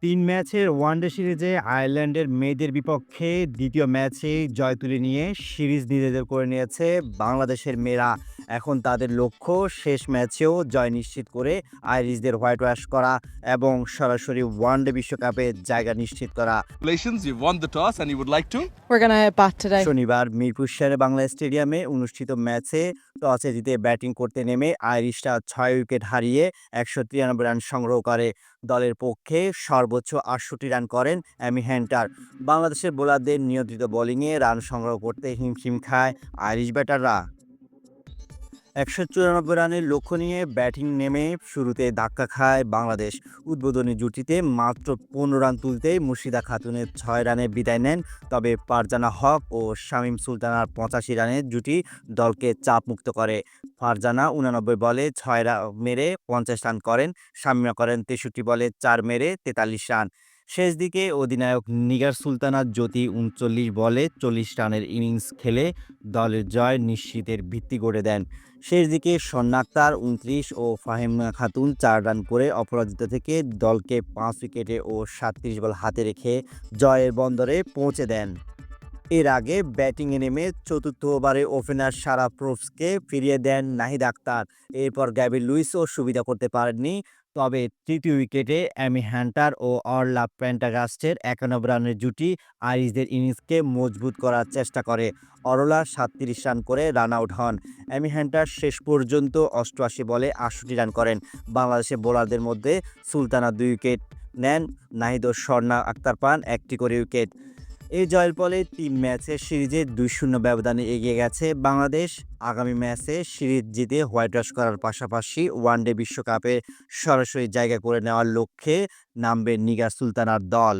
৩ ম্যাচের ওয়ানডে সিরিজে আয়ারল্যান্ডের মেয়েদের বিপক্ষে দ্বিতীয় ম্যাচেই জয় তুলে নিয়ে সিরিজ নিজেদের করে নিয়েছে বাংলাদেশের মেয়েরা। এখন তাদের লক্ষ্য শেষ ম্যাচেও জয় নিশ্চিত করে আইরিশদের হোয়াইট ওয়াশ করা এবং সরাসরি ওয়ানডে বিশ্বকাপে জায়গা নিশ্চিত করা। Congratulations, you've won the toss and you would like to? We're gonna bat today. শনিবার মিরপুর শেরে বাংলা স্টেডিয়ামে অনুষ্ঠিত ম্যাচে টসে জিতে ব্যাটিং করতে নেমে আইরিশরা ৬ উইকেট হারিয়ে ১৯৩ রান সংগ্রহ করে। দলের পক্ষে সর্বোচ্চ ৬৮ রান করেন অ্যামি হ্যান্টার। বাংলাদেশের বোলারদের নিয়ন্ত্রিত বোলিংয়ে রান সংগ্রহ করতে হিমশিম খায় আইরিশ ব্যাটাররা। ১৯৪ রানের লক্ষ্য নিয়ে ব্যাটিং নেমে শুরুতে ধাক্কা খায় বাংলাদেশ। উদ্বোধনী জুটিতে মাত্র ১৫ রান তুলতেই মুর্শিদা খাতুনের ৬ রানে বিদায় নেন। তবে ফারজানা হক ও শামীম সুলতানার ৮৫ রানের জুটি দলকে চাপমুক্ত করে। ফারজানা ৮৯ বলে ৬ রান মেরে ৫০ রান করেন, শামীমা করেন ৬৩ বলে ৪ মেরে ৪৩ রান। শেষ দিকে অধিনায়ক নিগার সুলতানা জ্যোতি ৩৯ বলে ৪০ রানের ইনিংস খেলে দলের জয় নিশ্চিতের ভিত্তি গড়ে দেন। শেষ দিকে স্বর্ণা আক্তার ২৯ ও ফাহিমা খাতুন ৪ রান করে অপরাজিত থেকে দলকে ৫ উইকেটে ও ৩৭ বল হাতে রেখে জয়ের বন্দরে পৌঁছে দেন। এর আগে ব্যাটিংয়ে নেমে চতুর্থ ওভারে ওপেনার সারা প্রোভসকে ফিরিয়ে দেন নাহিদ আক্তার। এরপর গ্যাবি লুইসও সুবিধা করতে পারেননি। তবে তৃতীয় উইকেটে অ্যামি হ্যান্টার ও অরলা প্রেন্ডাগাস্টের ৯১ রানের জুটি আইরিশদের ইনিংসকে মজবুত করার চেষ্টা করে। অরলা ৩৭ রান করে রান আউট হন। অ্যামি হ্যান্টার শেষ পর্যন্ত ৮৮ বলে ৬৮ রান করেন। বাংলাদেশের বোলারদের মধ্যে সুলতানা ২ উইকেট নেন, নাহিদ ও স্বর্ণা আক্তার পান ১টি করে উইকেট। এই জয়ের ফলে ৩ ম্যাচের সিরিজে ২-০ ব্যবধানে এগিয়ে গেছে বাংলাদেশ। আগামী ম্যাচে সিরিজ জিতে হোয়াইট ওয়াশ করার পাশাপাশি ওয়ানডে বিশ্বকাপে সরাসরি জায়গা করে নেওয়ার লক্ষ্যে নামবে নিগার সুলতানার দল।